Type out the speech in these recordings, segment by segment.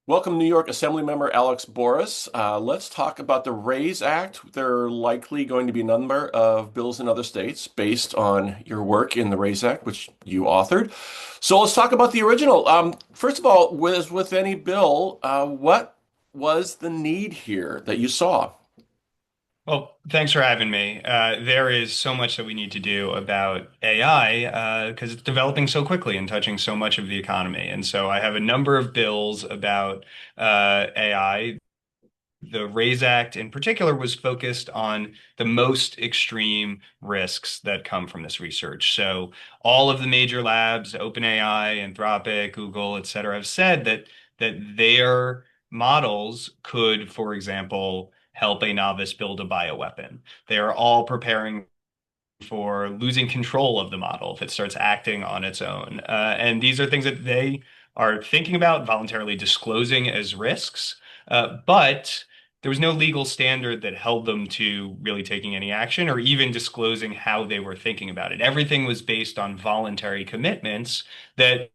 Welcome, New York Assemblymember Alex Bores. Let's talk about the RAISE Act. There are likely going to be a number of bills in other states based on your work in the RAISE Act, which you authored. So let's talk about the original. First of all, with any bill, what was the need here that you saw? Well, thanks for having me. There is so much that we need to do about AI because it's developing so quickly and touching so much of the economy. And so I have a number of bills about AI. The RAISE Act in particular was focused on the most extreme risks that come from this research. So all of the major labs, OpenAI, Anthropic, Google, et cetera, have said that their models could, for example, help a novice build a bioweapon. They are all preparing for losing control of the model if it starts acting on its own. And these are things that they are thinking about voluntarily disclosing as risks. But there was no legal standard that held them to really taking any action or even disclosing how they were thinking about it. Everything was based on voluntary commitments that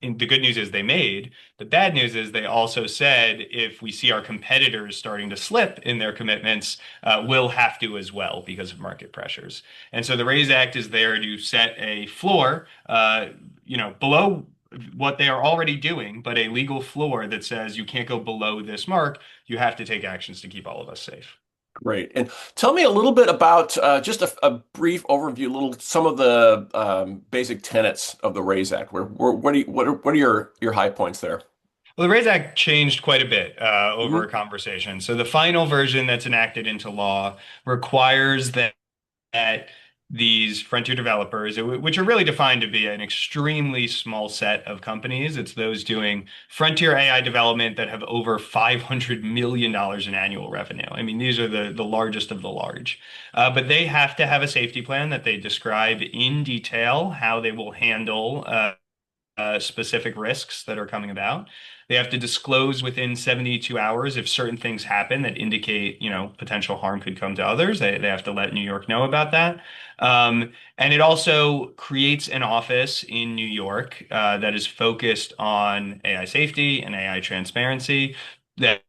the good news is they made. The bad news is they also said if we see our competitors starting to slip in their commitments, we'll have to as well because of market pressures. And so the RAISE Act is there to set a floor, below what they are already doing, but a legal floor that says you can't go below this mark. You have to take actions to keep all of us safe. Great. And tell me a little bit about just a brief overview, little some of the basic tenets of the RAISE Act. What are your high points there? Well, the RAISE Act changed quite a bit over Mhm. a conversation. So the final version that's enacted into law requires that these frontier developers, which are really defined to be an extremely small set of companies, it's those doing frontier AI development that have over $500 million in annual revenue. I mean, these are the largest of the large. But they have to have a safety plan that they describe in detail how they will handle specific risks that are coming about. They have to disclose within 72 hours if certain things happen that indicate, potential harm could come to others. They have to let New York know about that. And it also creates an office in New York that is focused on AI safety and AI transparency that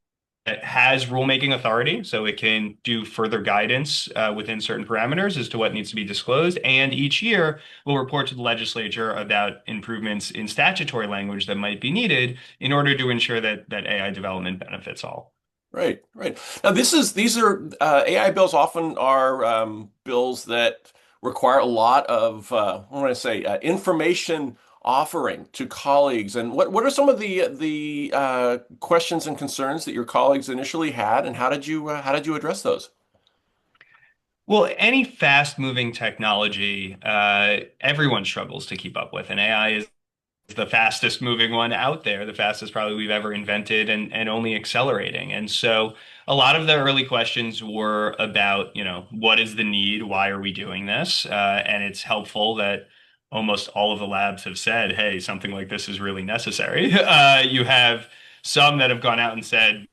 that has rulemaking authority, so it can do further guidance within certain parameters as to what needs to be disclosed. And each year will report to the legislature about improvements in statutory language that might be needed in order to ensure that AI development benefits all. Right, right. Now, these are AI bills often are bills that require a lot of what do I say information offering to colleagues. And what are some of the questions and concerns that your colleagues initially had, and how did you address those? Well, any fast-moving technology, everyone struggles to keep up with, and AI is the fastest moving one out there, the fastest probably we've ever invented and only accelerating. And so a lot of the early questions were about, what is the need? Why are we doing this? And it's helpful that almost all of the labs have said, hey, something like this is really necessary. You have some that have gone out and said,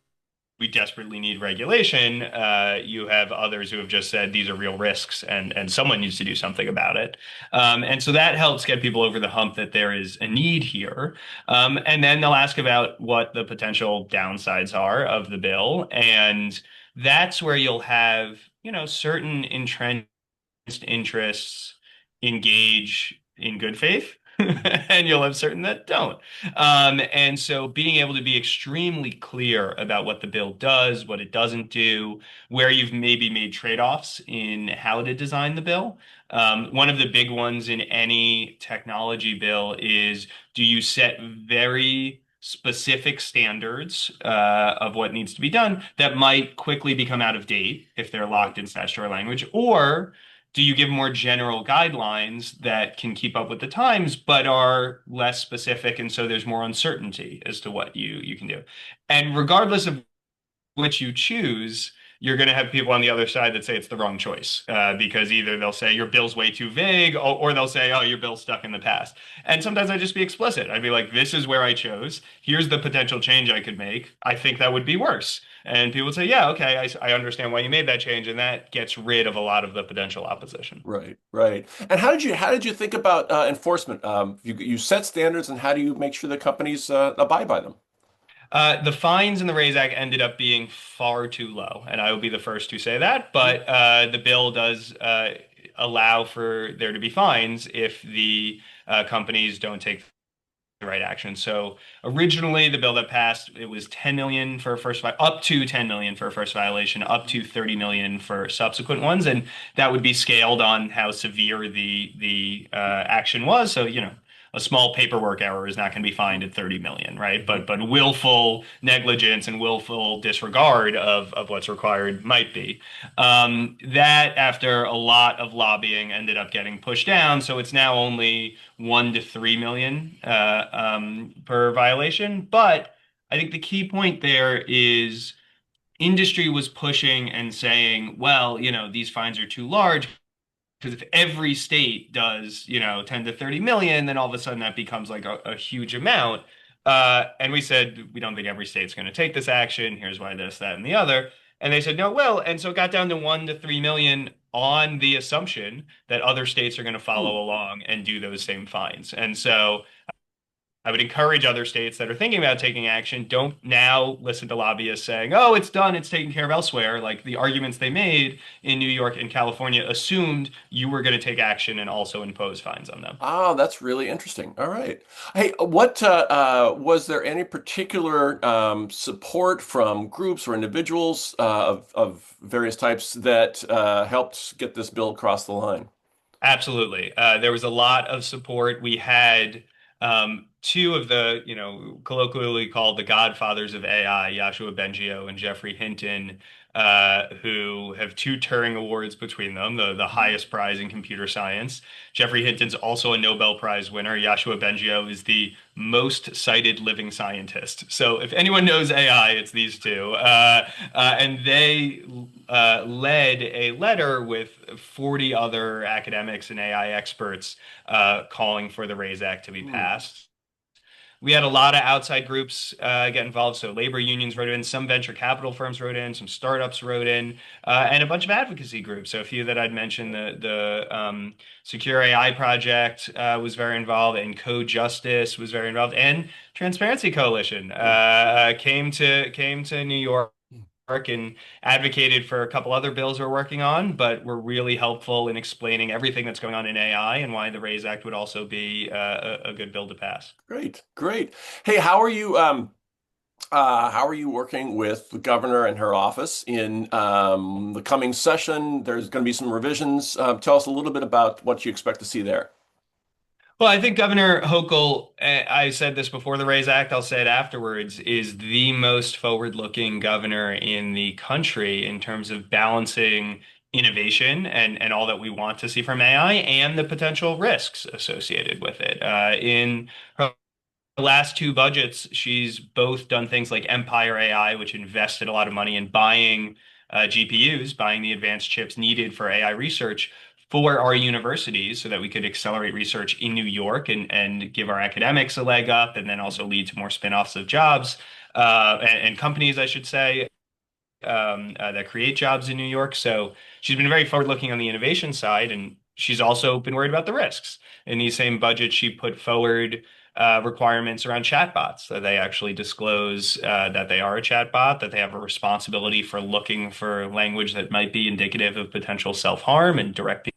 we desperately need regulation. You have others who have just said these are real risks and someone needs to do something about it. And so that helps get people over the hump that there is a need here. And then they'll ask about what the potential downsides are of the bill. And that's where you'll have, certain entrenched interests engage in good faith. And you'll have certain that don't. And so being able to be extremely clear about what the bill does, what it doesn't do, where you've maybe made trade-offs in how to design the bill. One of the big ones in any technology bill is do you set very specific standards of what needs to be done that might quickly become out of date if they're locked in statutory language, or do you give more general guidelines that can keep up with the times but are less specific and so there's more uncertainty as to what you can do? And regardless of which you choose, you're going to have people on the other side that say it's the wrong choice because either they'll say your bill's way too vague, or they'll say, oh, your bill's stuck in the past. And sometimes I just be explicit. I'd be like, this is where I chose. Here's the potential change I could make. I think that would be worse. And people would say, yeah, okay, I understand why you made that change. And that gets rid of a lot of the potential opposition. Right, right. And how did you think about enforcement? You set standards, and how do you make sure that companies abide by them? The fines in the Raise Act ended up being far too low, and I will be the first to say that. Mhm. But the bill does allow for there to be fines if the companies don't take the right action. So originally, the bill that passed, it was 10 million for a first up to 10 million for a first violation, up to 30 million for subsequent ones, and that would be scaled on how severe the action was. So, a small paperwork error is not going to be fined at 30 million, right? Mhm. But willful negligence and willful disregard of what's required might be. That, after a lot of lobbying, ended up getting pushed down. So it's now only 1 to 3 million per violation. But I think the key point there is industry was pushing and saying, well, these fines are too large because if every state does, 10 to 30 million, then all of a sudden that becomes like a huge amount. And we said, we don't think every state's going to take this action. Here's why this, that, and the other. And they said, no, it will. And so it got down to 1 to 3 million on the assumption that other states are going to Hmm. follow along and do those same fines. And so I would encourage other states that are thinking about taking action, don't now listen to lobbyists saying, oh, it's done, it's taken care of elsewhere. Like the arguments they made in New York and California assumed you were going to take action and also impose fines on them. Ah, that's really interesting. All right. Hey, what was there any particular support from groups or individuals of various types that helped get this bill across the line? Absolutely. There was a lot of support. We had two of the, colloquially called the godfathers of AI, Yoshua Bengio and Jeffrey Hinton, who have two Turing Awards between them, the highest prize in computer science. Jeffrey Hinton's also a Nobel Prize winner. Yoshua Bengio is the most cited living scientist. So if anyone knows AI, it's these two. And they led a letter with 40 other academics and AI experts calling for the RAISE Act to be Hmm. passed. We had a lot of outside groups get involved. So labor unions wrote in, some venture capital firms wrote in, some startups wrote in, and a bunch of advocacy groups. So a few that I'd mentioned, the Secure AI Project was very involved, and Code Justice was very involved, and Transparency Coalition Hmm. came to New York and advocated for a couple other bills we're working on, but were really helpful in explaining everything that's going on in AI and why the RAISE Act would also be a good bill to pass. Great, great. Hey, how are you working with the governor and her office in the coming session? There's going to be some revisions. Tell us a little bit about what you expect to see there. Well, I think Governor Hochul, I said this before the RAISE Act, I'll say it afterwards, is the most forward-looking governor in the country in terms of balancing innovation and all that we want to see from AI and the potential risks associated with it. In her last two budgets, she's both done things like Empire AI, which invested a lot of money in buying GPUs, buying the advanced chips needed for AI research for our universities so that we could accelerate research in New York and give our academics a leg up and then also lead to more spin-offs of jobs and companies, I should say, that create jobs in New York. So she's been very forward-looking on the innovation side, and she's also been worried about the risks. In these same budgets, she put forward requirements around chatbots that they actually disclose that they are a chatbot, that they have a responsibility for looking for language that might be indicative of potential self-harm and direct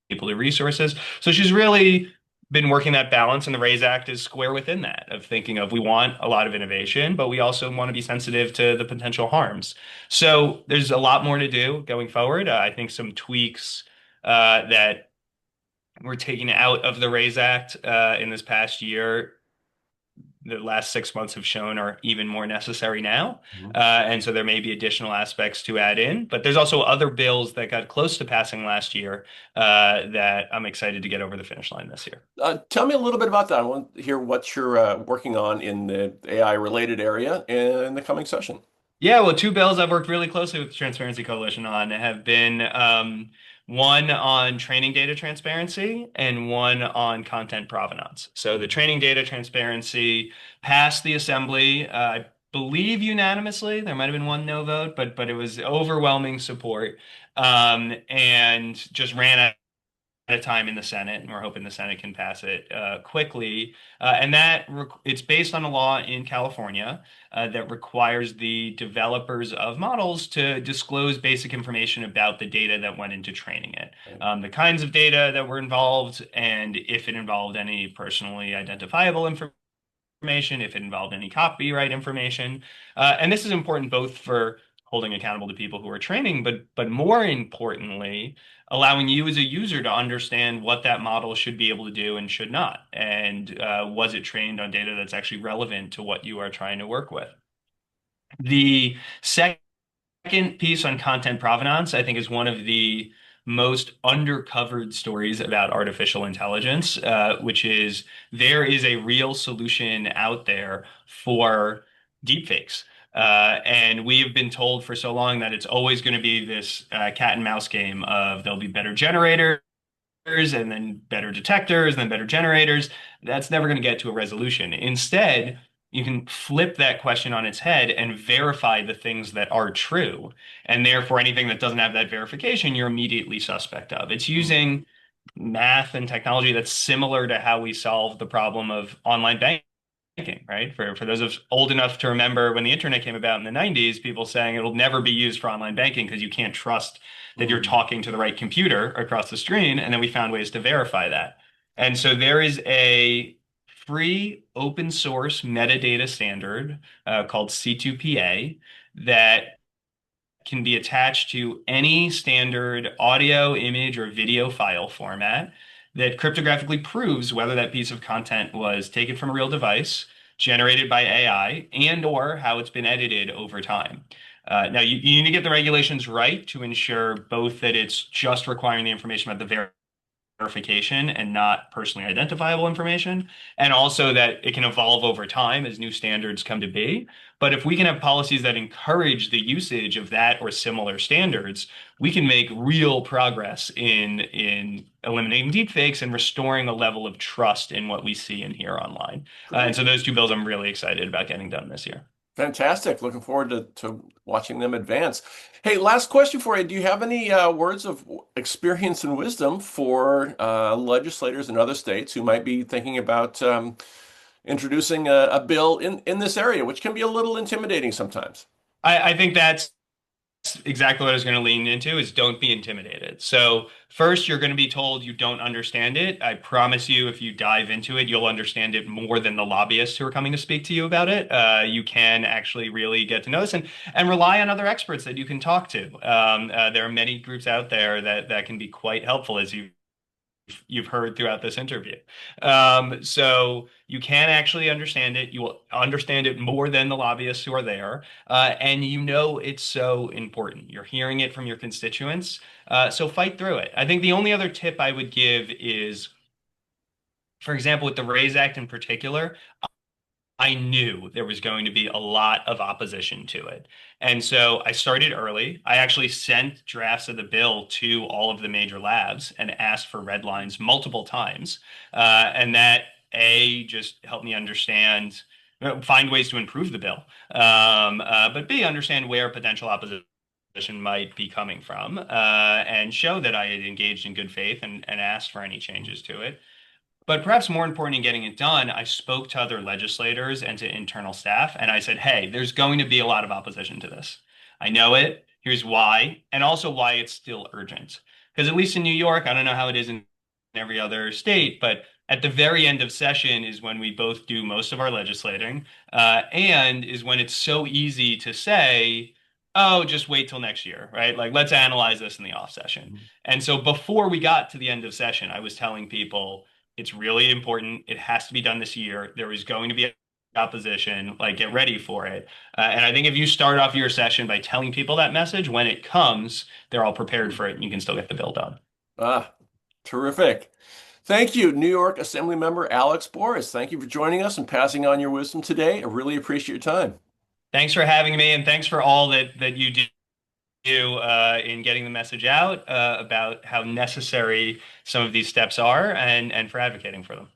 people to resources. So she's really been working that balance, and the RAISE Act is square within that of thinking of we want a lot of innovation, but we also want to be sensitive to the potential harms. So there's a lot more to do going forward. I think some tweaks that were taken out of the RAISE Act in this past year the last 6 months have shown are even more necessary now. Mhm. And so there may be additional aspects to add in, but there's also other bills that got close to passing last year that I'm excited to get over the finish line this year. Tell me a little bit about that. I want to hear what you're working on in the AI related area in the coming session. Yeah, well, two bills I've worked really closely with the Transparency Coalition on have been one on training data transparency and one on content provenance. So the training data transparency passed the Assembly, I believe unanimously. There might have been one no vote, but it was overwhelming support, and just ran a time in the Senate, and we're hoping the Senate can pass it quickly. It's based on a law in California that requires the developers of models to disclose basic information about the data that went into training it, the kinds of data that were involved, and if it involved any personally identifiable information, if it involved any copyright information. And this is important both for holding accountable to people who are training, but more importantly, allowing you as a user to understand what that model should be able to do and should not. And was it trained on data that's actually relevant to what you are trying to work with? The second piece on content provenance, I think, is one of the most undercovered stories about artificial intelligence, which is there is a real solution out there for deepfakes. And we have been told for so long that it's always going to be this cat and mouse game of there'll be better generators and then better detectors and then better generators. That's never going to get to a resolution. Instead, you can flip that question on its head and verify the things that are true. And therefore, anything that doesn't have that verification, you're immediately suspect of. It's using math and technology that's similar to how we solve the problem of online banking, right? For those of us old enough to remember when the internet came about in the 90s, people saying it'll never be used for online banking because you can't trust that you're talking to the right computer across the screen. And then we found ways to verify that. And so there is a free open source metadata standard called C2PA that can be attached to any standard audio, image, or video file format that cryptographically proves whether that piece of content was taken from a real device, generated by AI, and or how it's been edited over time. Now, you need to get the regulations right to ensure both that it's just requiring the information about the verification and not personally identifiable information, and also that it can evolve over time as new standards come to be. But if we can have policies that encourage the usage of that or similar standards, we can make real progress in eliminating deepfakes and restoring a level of trust in what we see and hear online. And Great. so those two bills I'm really excited about getting done this year. Fantastic. Looking forward to watching them advance. Hey, last question for you. Do you have any words of experience and wisdom for legislators in other states who might be thinking about introducing a bill in this area, which can be a little intimidating sometimes? I think that's exactly what I was going to lean into is don't be intimidated. So first, you're going to be told you don't understand it. I promise you, if you dive into it, you'll understand it more than the lobbyists who are coming to speak to you about it. You can actually really get to know this and rely on other experts that you can talk to. There are many groups out there that can be quite helpful as you've heard throughout this interview. So you can actually understand it. You will understand it more than the lobbyists who are there. And you know it's so important. You're hearing it from your constituents. So fight through it. I think the only other tip I would give is, for example, with the RAISE Act in particular, I knew there was going to be a lot of opposition to it. And so I started early. I actually sent drafts of the bill to all of the major labs and asked for red lines multiple times. And that, A, just helped me understand, find ways to improve the bill. But B, understand where potential opposition might be coming from, and show that I had engaged in good faith and asked for any changes to it. But perhaps more important in getting it done, I spoke to other legislators and to internal staff, and I said, hey, there's going to be a lot of opposition to this. I know it. Here's why, and also why it's still urgent. Because at least in New York, I don't know how it is in every other state, but at the very end of session is when we both do most of our legislating, and is when it's so easy to say, oh, just wait till next year, right? Like, let's analyze this in the off session. And so before we got to the end of session, I was telling people, it's really important. It has to be done this year. There is going to be opposition. Like, get ready for it. And I think if you start off your session by telling people that message, when it comes, they're all prepared for it and you can still get the bill done. Ah, terrific. Thank you, New York Assembly Member Alex Bores. Thank you for joining us and passing on your wisdom today. I really appreciate your time. Thanks for having me and thanks for all that you do in getting the message out about how necessary some of these steps are and for advocating for them.